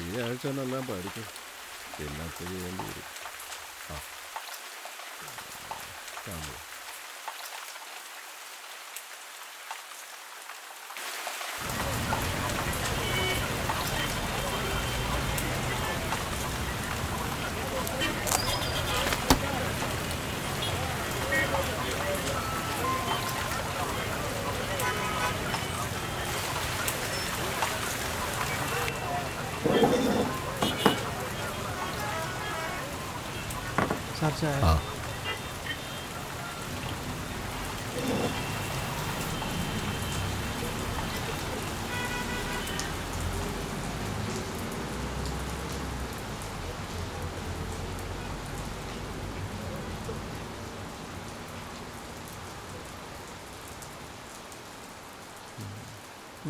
ഈ ആഴ്ച എന്നെല്ലാം പഠിക്കും, പിന്നെ ചെയ്യേണ്ടി വരും. ആ കാണുമോ? ആ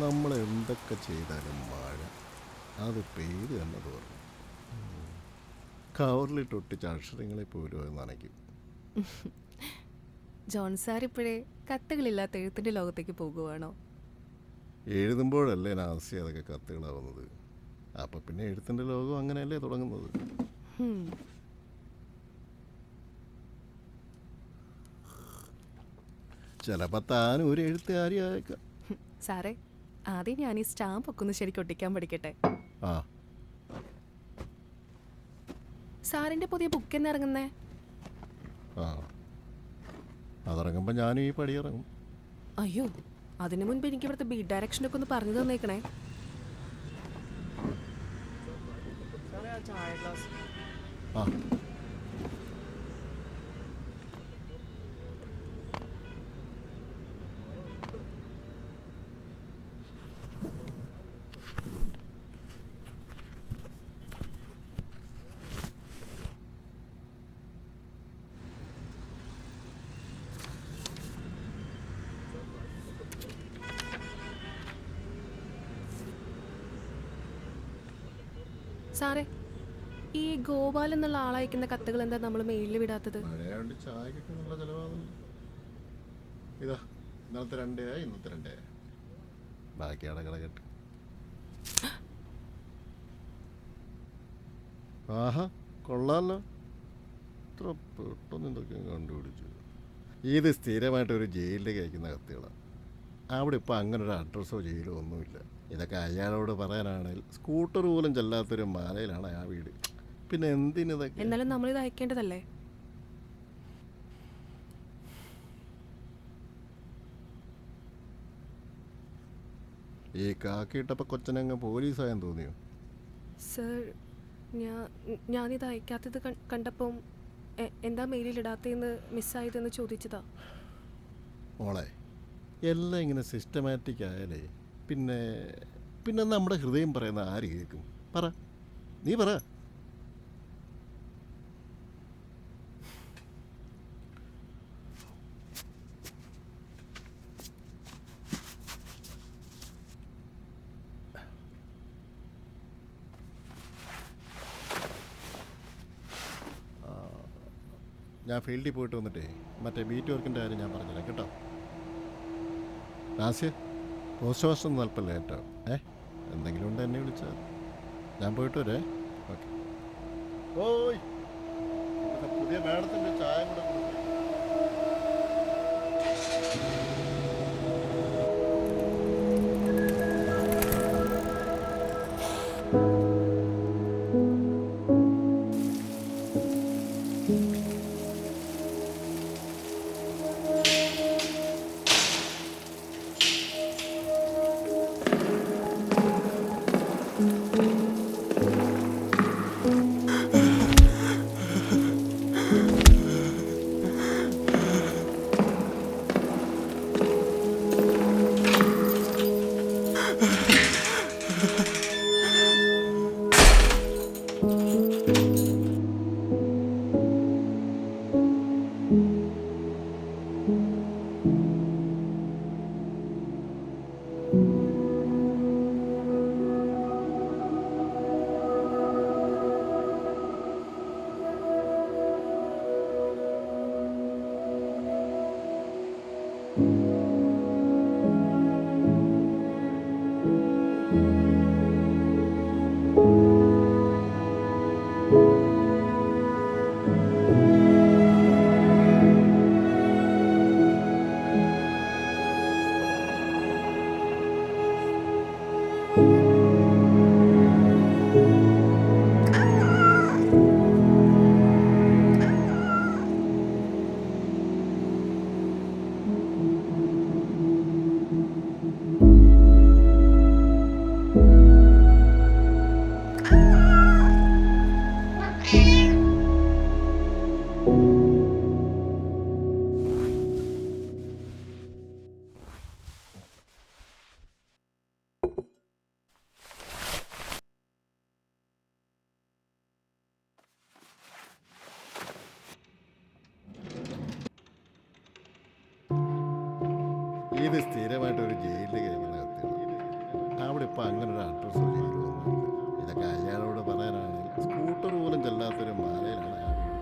നമ്മൾ എന്തൊക്കെ ചെയ്താലും മഴ അത് പെയ്ത് തന്നെ തോന്നും. കവറിലിട്ടൊട്ടിച്ച അക്ഷരങ്ങളെ പോലും അത് നനയ്ക്കും. ജോൺ സാർ ഇപ്പോഴേ കത്തുകളില്ലാത്ത എഴുത്തിന്റെ ലോകത്തേക്ക് പോകുവാണോ? എഴുതുമ്പോഴല്ലേ നാസി അതൊക്കെ കത്തുകളാവുന്നത്. അപ്പം പിന്നെ എഴുത്തിൻ്റെ ലോകം അങ്ങനെയല്ലേ തുടങ്ങുന്നത്. ചിലപ്പോൾ താനും ഒരു എഴുത്തുകാരി ആയേക്കാം. സാറേ, ആദ്യം ഞാൻ ഈ സ്റ്റാമ്പ് ഒക്കെ ഒന്ന് ശരിക്കും ഒട്ടിക്കാൻ പഠിക്കട്ടെ. ആ സാറിന്റെ പുതിയ ബുക്ക് എന്ന് ഇറങ്ങുന്നേ? ആ അതിറങ്ങുമ്പോൾ ഞാനും ഈ പടിയിറങ്ങും. അയ്യോ, അതിനു മുൻപ് എനിക്ക് ഇവിടുത്തെ ബീറ്റ് ഡയറക്ഷനൊക്കെ ഒന്ന് പറഞ്ഞു തന്നേക്കണേ. ആ സാറേ, ഈ ഗോപാൽ എന്നുള്ള ആളയക്കുന്ന കത്തുകൾ എന്താ നമ്മൾ മെയിലിൽ വിടാത്തത്? ചായക്കൊക്കെ നല്ല ചിലവാകുന്നുണ്ട്. ഇതാ ഇന്നത്തെ 2 ഇന്നത്തെ 2 ബാക്കി അടകള കെട്ട്. ആഹാ കൊള്ളാമല്ലോ, ഇത്ര പെട്ടെന്ന് എന്തൊക്കെ കണ്ടുപിടിച്ചു. ഇത് സ്ഥിരമായിട്ടൊരു ജയിലിലേക്ക് അയക്കുന്ന കത്തുകളാണ്. അവിടെ ഇപ്പോൾ അങ്ങനെ ഒരു അഡ്രസ്സോ ജയിലോ ഒന്നുമില്ല. ഇതൊക്കെ അയാളോട് പറയാനാണെങ്കിൽ സ്കൂട്ടർ പോലും ചെല്ലാത്തൊരു മാലയിലാണ് ആ വീട്. പിന്നെ എന്തിനിതൊക്കെ? എന്നാലും നമ്മളിത് അയക്കേണ്ടതല്ലേ? ഈ കാക്കിയിട്ടപ്പോൾ കൊച്ചനങ്ങ് പോലീസായെന്ന് തോന്നിയോ? സർ, ഞാനിത് അയക്കാത്തത് കണ്ടപ്പം എന്താ മെയിലിടാത്തതെന്ന് മിസ്സായതെന്ന് ചോദിച്ചതാ. മോളെ, എല്ലാം ഇങ്ങനെ സിസ്റ്റമാറ്റിക് ആയാലേ പിന്നെ പിന്നെ നമ്മുടെ ഹൃദയം പറയുന്ന ആര് കേൾക്കും? പറ, നീ പറ. ഞാൻ ഫീൽഡിൽ പോയിട്ട് വന്നിട്ടേ മറ്റേ ബീറ്റ് വർക്കിൻ്റെ കാര്യം ഞാൻ പറഞ്ഞുതരാം കേട്ടോ. നാസ്യ, പോസ്റ്റ് മാസ്റ്റർ ഒന്ന് അല്പം ലേറ്റാ. എന്തെങ്കിലും ഉണ്ട് എന്നെ വിളിച്ചാൽ ഞാൻ പോയിട്ട് വരേ. ഓക്കെ. ഓയ്, പുതിയ മാഡത്തിൻ്റെ ചായ കൂടെ കൊടുക്കും. ഇത് സ്ഥിരമായിട്ട് ഒരു ജയിലിൽ കഴിക്കുന്ന കത്തികളാണ്. അവിടെ ഇപ്പം അങ്ങനെ ഒരു അഡ്രസ്സോ ജയിലോ ഒന്നുമില്ല. ഇതൊക്കെ അയാളോട് പറയാനാണെങ്കിൽ സ്കൂട്ടർ പോലും ചെല്ലാത്തൊരു മാലയിലാണ് ആ വീട്.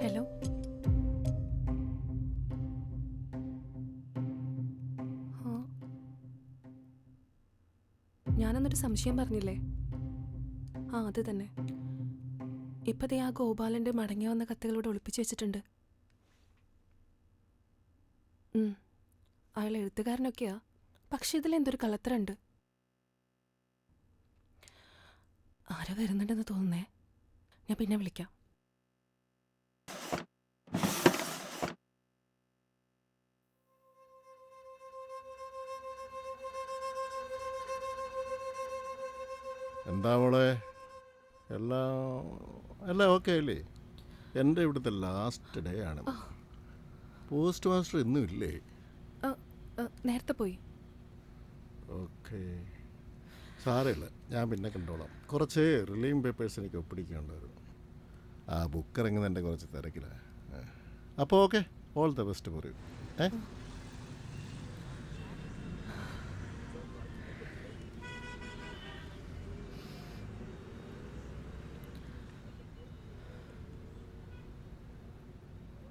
ഹലോ. ആ, ഞാനന്നൊരു സംശയം പറഞ്ഞില്ലേ? ആ, അത് തന്നെ. ഇപ്പതേ ആ ഗോപാലൻ്റെ മടങ്ങി വന്ന കത്തുകളോട് ഒളിപ്പിച്ചു വെച്ചിട്ടുണ്ട്. അയാൾ എഴുത്തുകാരനൊക്കെയാ, പക്ഷെ ഇതിലെന്തൊരു കള്ളത്തരമുണ്ട്. ആരോ വരുന്നുണ്ടെന്ന് തോന്നുന്നേ. ഞാൻ പിന്നെ വിളിക്കാം. എന്താ മോളെ, എല്ലാം എല്ലാം ഓക്കെ അല്ലേ? എൻ്റെ ഇവിടുത്തെ ലാസ്റ്റ് ഡേ ആണ്. പോസ്റ്റ് മാസ്റ്റർ ഇന്നും ഇല്ലേ? നേരത്തെ പോയി. ഓക്കെ, സാരമില്ല, ഞാൻ പിന്നെ കണ്ടോളാം. കുറച്ച് റിലീവിങ് പേപ്പേഴ്സ് എനിക്ക് ഒപ്പിടിക്കേണ്ടവരും. ആ ബുക്ക് ഇറങ്ങുന്നതിൻ്റെ കുറച്ച് തിരക്കിലാണ്. അപ്പോൾ ഓക്കെ, ഓൾ ദ ബെസ്റ്റ് പറയൂ.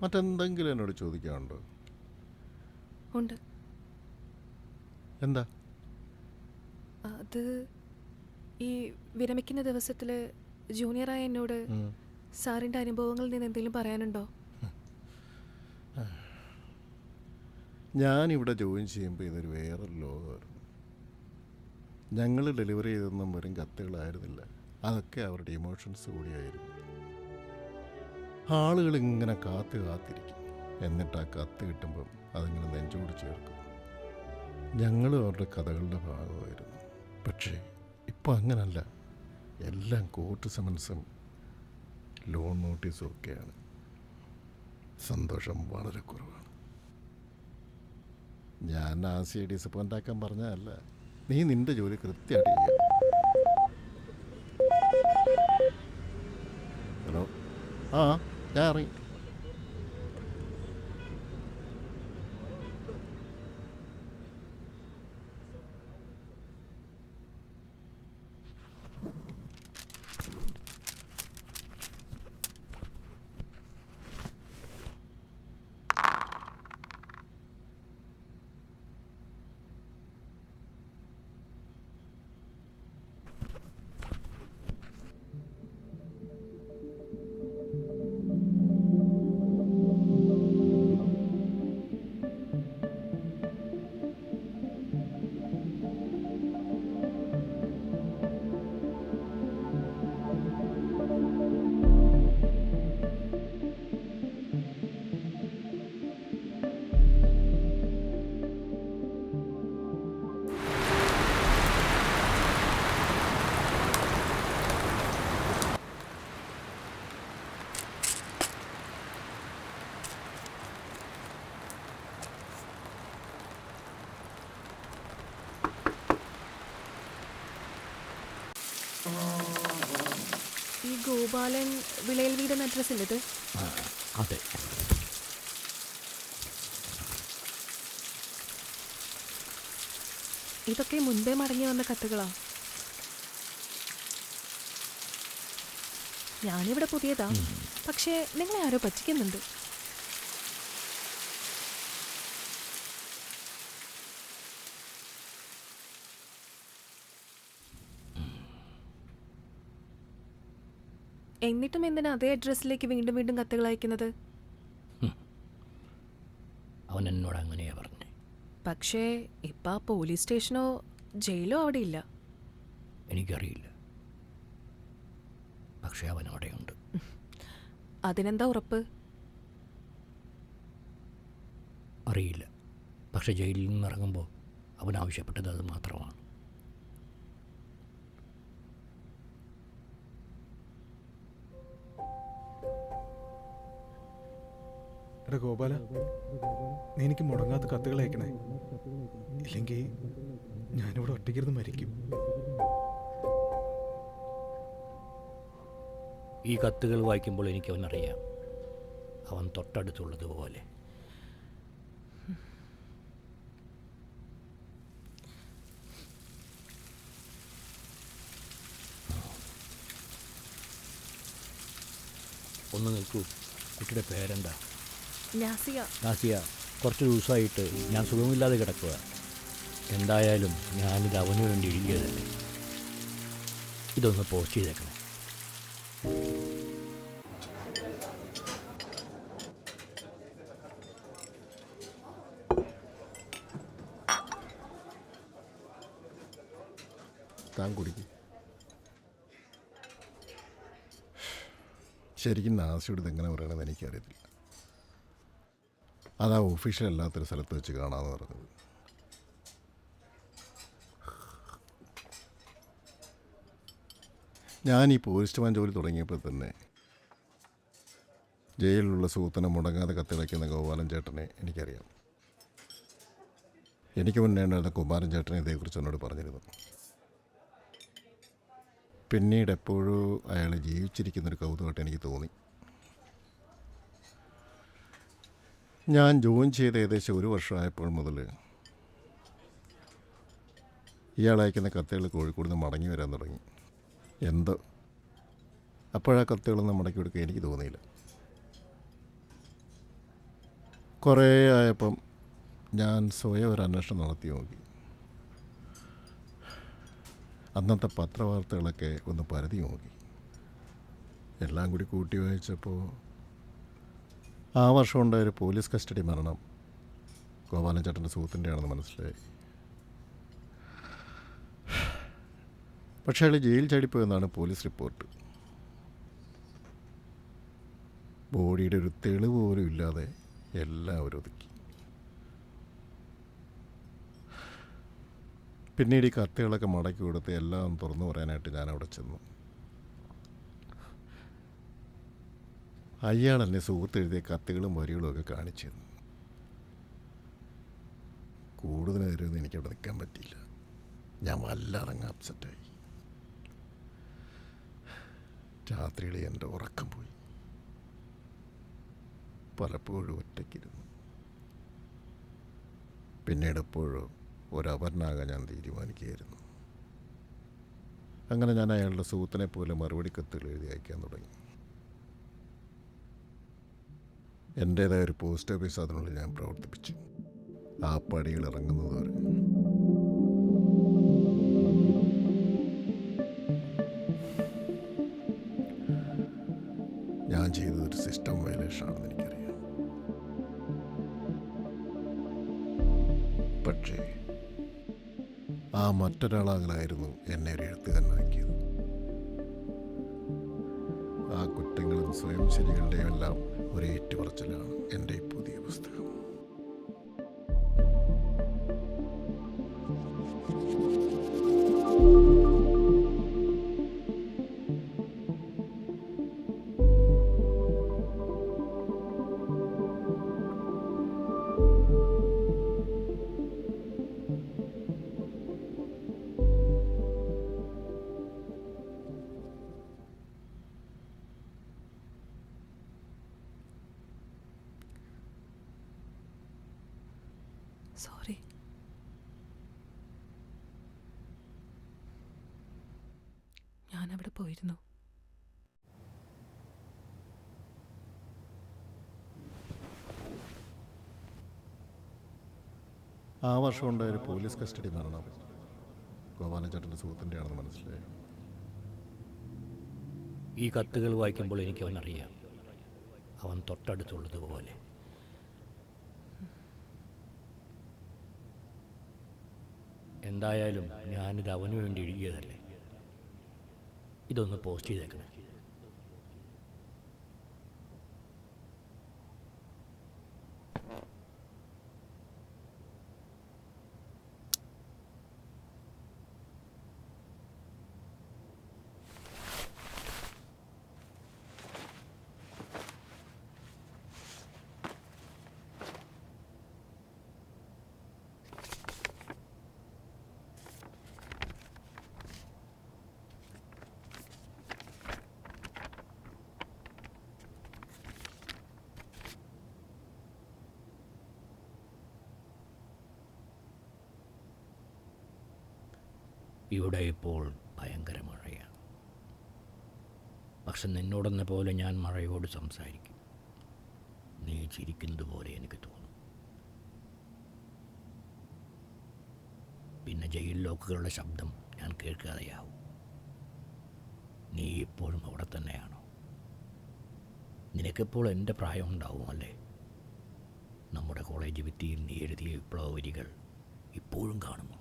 മറ്റെന്തെങ്കിലും എന്നോട് ചോദിക്കാനുണ്ടോ? ഉണ്ട്. എന്താ? അത് ഈ വിരമിക്കുന്ന ദിവസത്തിൽ ജൂനിയറായ എന്നോട് സാറിൻ്റെ അനുഭവങ്ങളിൽ നിന്ന് എന്തെങ്കിലും പറയാനുണ്ടോ? ഞാനിവിടെ ജോയിൻ ചെയ്യുമ്പോൾ ഇതൊരു വേറൊരു ലോകമായിരുന്നു. ഞങ്ങൾ ഡെലിവറി ചെയ്തൊന്നും വെറും കത്തുകളായിരുന്നില്ല, അതൊക്കെ അവരുടെ ഇമോഷൻസ് കൂടിയായിരുന്നു. ആളുകൾ ഇങ്ങനെ കാത്തിരിക്കും, എന്നിട്ട് ആ കത്ത് കിട്ടുമ്പം അതിങ്ങനെ നെഞ്ചോട് ചേർക്കും. ഞങ്ങളും അവരുടെ കഥകളുടെ ഭാഗമായിരുന്നു. പക്ഷേ ഇപ്പം അങ്ങനല്ല, എല്ലാം കോർട്ട് സമൻസും ലോൺ നോട്ടീസും ഒക്കെയാണ്. സന്തോഷം വളരെ കുറവാണ്. ഞാൻ ആസിയെ ഡിസപ്പോയിൻ്റ് ആക്കാൻ പറഞ്ഞതല്ല, നീ നിൻ്റെ ജോലി കൃത്യമായിട്ട് ചെയ്യുക. ഹലോ, ആ ഞാൻ ഇറങ്ങി. ഗോപാലൻ വിളയിൽ വീടുന്ന അഡ്രസ്സില്ലേ ഇത്? ആ, അതെ. ഇതൊക്കെ മുൻപേ മടങ്ങി വന്ന കത്തുകളാ. ഞാനിവിടെ പുതിയതാ, പക്ഷേ നിങ്ങളെ ആരോ പറ്റിക്കുന്നുണ്ട്. എന്നിട്ടും എന്തിനാ അതേ അഡ്രസ്സിലേക്ക് വീണ്ടും വീണ്ടും കത്തുകൾ അയക്കുന്നത്? അവൻ എന്നോട് അങ്ങനെയാ പറഞ്ഞേ. പക്ഷേ ഇപ്പം ആ പോലീസ് സ്റ്റേഷനോ ജയിലോ അവിടെ ഇല്ല. എനിക്കറിയില്ല, പക്ഷേ അവൻ അവിടെയുണ്ട്. അതിനെന്താ ഉറപ്പ്? അറിയില്ല, പക്ഷേ ജയിലിൽ നിന്ന് ഇറങ്ങുമ്പോൾ അവൻ ആവശ്യപ്പെട്ടത് അത് മാത്രമാണ്. എടാ ഗോപാല, നീ എനിക്ക് മുടങ്ങാത്ത കത്തുകൾ അയക്കണേ, ഇല്ലെങ്കിൽ ഞാനിവിടെ ഒറ്റയ്ക്കിരുന്ന് മരിക്കും. ഈ കത്തുകൾ വായിക്കുമ്പോൾ എനിക്ക് അവനറിയാം, അവൻ തൊട്ടടുത്തുള്ളതുപോലെ. ഒന്ന് നിൽക്കൂ, കുട്ടിയുടെ പേരെന്താ? നാസിയ. നാസിയ, കുറച്ച് ദിവസമായിട്ട് ഞാൻ സുഖമില്ലാതെ കിടക്കുക. എന്തായാലും ഞാനിത് അവന് വേണ്ടി എഴുതിയതല്ലേ. ഇതൊന്ന് പോസ്റ്റ് ചെയ്തേക്കണം. താൻ കുടിക്കും. ശരിക്കും നാസിയോട് ഇതെങ്ങനെ പറയണമെന്ന് എനിക്കറിയത്തില്ല. അതാ ഒഫീഷ്യൽ അല്ലാത്തൊരു സ്ഥലത്ത് വെച്ച് കാണാമെന്ന് പറഞ്ഞത്. ഞാൻ ഈ പോസ്റ്റ്മാൻ ജോലി തുടങ്ങിയപ്പോൾ തന്നെ ജയിലിലുള്ള സുഹൃത്തിനെ മുടങ്ങാതെ കത്തിളയ്ക്കുന്ന ഗോപാലൻ ചേട്ടനെ എനിക്കറിയാം. എനിക്ക് മുന്നേ ഉണ്ടായിരുന്ന കുമാരൻ ചേട്ടനെ ഇതേക്കുറിച്ച് എന്നോട് പറഞ്ഞിരുന്നു. പിന്നീട് എപ്പോഴും അയാൾ ജീവിച്ചിരിക്കുന്നൊരു കൗതുകമായിട്ട് എനിക്ക് തോന്നി. ഞാൻ ജോയിൻ ചെയ്ത് ഏകദേശം 1 വർഷമായപ്പോൾ മുതൽ ഇയാൾ അയക്കുന്ന കത്തുകൾ കോഴിക്കോട് നിന്ന് മടങ്ങി വരാൻ തുടങ്ങി. എന്തോ അപ്പോഴാ കത്തുകളൊന്നും മടക്കി കൊടുക്കാൻ എനിക്ക് തോന്നിയില്ല. കുറേ ആയപ്പം ഞാൻ സ്വയം ഒരു അന്വേഷണം നടത്തി നോക്കി. അന്നത്തെ പത്രവാർത്തകളൊക്കെ ഒന്ന് പരതി നോക്കി. എല്ലാം കൂടി കൂട്ടി വായിച്ചപ്പോൾ ആ വർഷം ഉണ്ടായൊരു പോലീസ് കസ്റ്റഡി മരണം ഗോപാലൻ ചേട്ടൻ്റെ സുഹൃത്തിൻ്റെ ആണെന്ന് മനസ്സിലായി. പക്ഷേ അയാൾ ജയിൽ ചാടിപ്പോയെന്നാണ് പോലീസ് റിപ്പോർട്ട്. ബോഡിയുടെ ഒരു തെളിവ് പോലും ഇല്ലാതെ എല്ലാവരും ഒതുക്കി. പിന്നീട് ഈ കത്തുകളൊക്കെ മടക്കി കൊടുത്ത് എല്ലാം തുറന്നു പറയാനായിട്ട് ഞാൻ അവിടെ ചെന്നു. അയാൾ എന്നെ സുഹൃത്ത് എഴുതിയ കത്തുകളും വരികളും ഒക്കെ കാണിച്ചു തന്നു. കൂടുതൽ നേരമൊന്നും എനിക്കവിടെ നിൽക്കാൻ പറ്റിയില്ല. ഞാൻ വല്ലാതങ്ങ് അപ്സെറ്റായി. രാത്രിയിൽ എൻ്റെ ഉറക്കം പോയി. പലപ്പോഴും ഒറ്റയ്ക്കിരുന്നു. പിന്നീട് എപ്പോഴോ ഒരപരനാകാൻ ഞാൻ തീരുമാനിക്കുകയായിരുന്നു. അങ്ങനെ ഞാൻ അയാളുടെ സുഹൃത്തിനെ പോലെ മറുപടി കത്തുകൾ എഴുതി അയക്കാൻ തുടങ്ങി. എൻ്റേതായ ഒരു പോസ്റ്റ് ഓഫീസ് അതിനുള്ളിൽ ഞാൻ പ്രവർത്തിപ്പിച്ചു. ആ പടികൾ ഇറങ്ങുന്നത് വരെ. ഞാൻ ചെയ്തതൊരു സിസ്റ്റം വയലേഷനാണെന്ന് എനിക്കറിയാം. പക്ഷേ ആ മറ്റൊരാളാകലായിരുന്നു എന്നെ ഒരു എഴുത്തുകാരനാക്കിയത്. ആ കുറ്റങ്ങളും സ്വയം ശരികളുടെയും എല്ലാം ഒരു ഏറ്റുപറച്ചിലാണ് എൻ്റെ ഈ പുതിയ പുസ്തകം. സോറി. ഞാൻ അവിടെ പോയിരുന്നു. ആ വർഷം ഉണ്ടായ ഒരു പോലീസ് കസ്റ്റഡി മരണം ഗോപാലൻ ചേട്ടൻ്റെ സുഹൃത്തിൻ്റെ ആണെന്ന് മനസ്സിലായി. ഈ കത്തുകൾ വായിക്കുമ്പോൾ എനിക്ക് അവനറിയാം, അവൻ തൊട്ടടുത്തുള്ളതുപോലെ. എന്തായാലും ഞാനിത് അവന് വേണ്ടി എഴുതിയതല്ലേ. ഇതൊന്ന് പോസ്റ്റ് ചെയ്തേക്കണേ. ഇവിടെ ഇപ്പോൾ ഭയങ്കര മഴയാണ്. പക്ഷെ നിന്നോടെന്ന പോലെ ഞാൻ മഴയോട് സംസാരിക്കും. നീ ചിരിക്കുന്നത് പോലെ എനിക്ക് തോന്നും. പിന്നെ ജയിൽ ലോക്കുകളുടെ ശബ്ദം ഞാൻ കേൾക്കാതെയാവും. നീ ഇപ്പോഴും അവിടെ തന്നെയാണോ? നിനക്കിപ്പോൾ എൻ്റെ പ്രായം ഉണ്ടാവും അല്ലേ? നമ്മുടെ കോളേജ് ഭിത്തിയിൽ നീ എഴുതിയ വിപ്ലവ വരികൾ ഇപ്പോഴും കാണുമോ?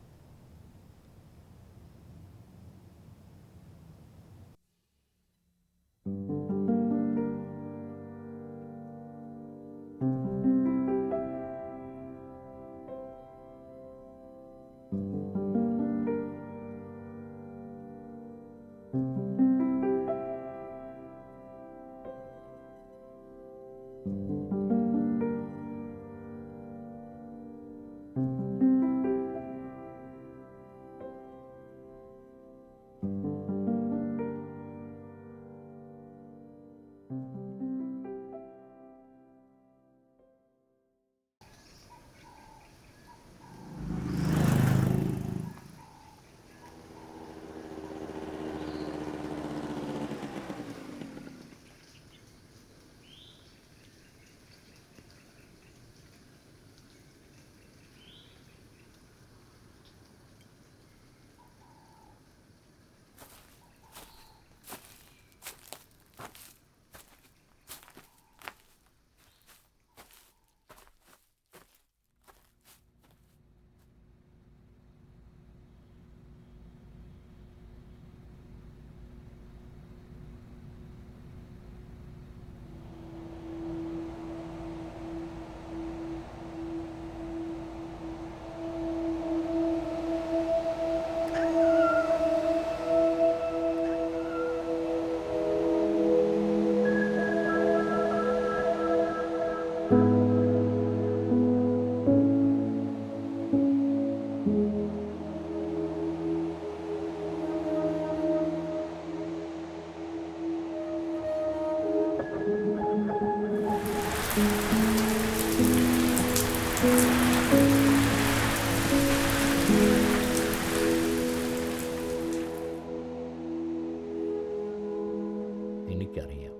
എനിക്കറിയാം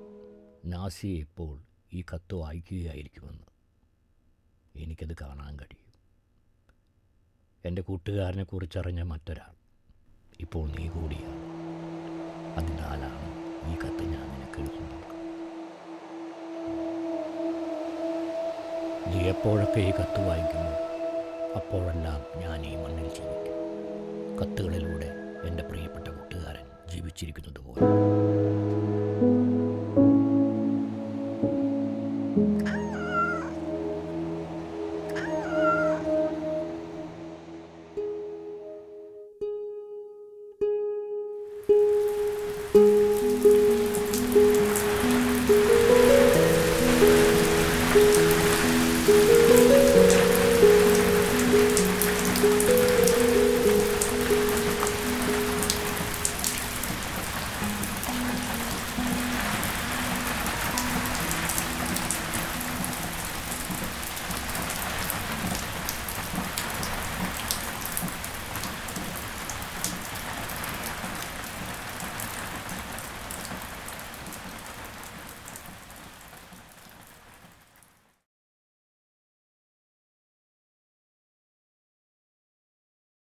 നാസി ഇപ്പോൾ ഈ കത്ത് വായിക്കുകയായിരിക്കുമെന്ന്. എനിക്കത് കാണാൻ കഴിയും. എൻ്റെ കൂട്ടുകാരനെ കുറിച്ചറിഞ്ഞ മറ്റൊരാൾ ഇപ്പോൾ നീ കൂടിയാണ്. അതിനാലാണ് ഈ കത്ത് ഞാൻ നിനക്ക് എഴുതുന്നത്. നീ എപ്പോഴൊക്കെ ഈ കത്ത് വായിക്കുമോ അപ്പോഴെല്ലാം ഞാൻ ഈ മണ്ണിൽ ജീവിക്കും. കത്തുകളിലൂടെ എൻ്റെ പ്രിയപ്പെട്ട കൂട്ടുകാരൻ ജീവിച്ചിരിക്കുന്നത് പോലെ.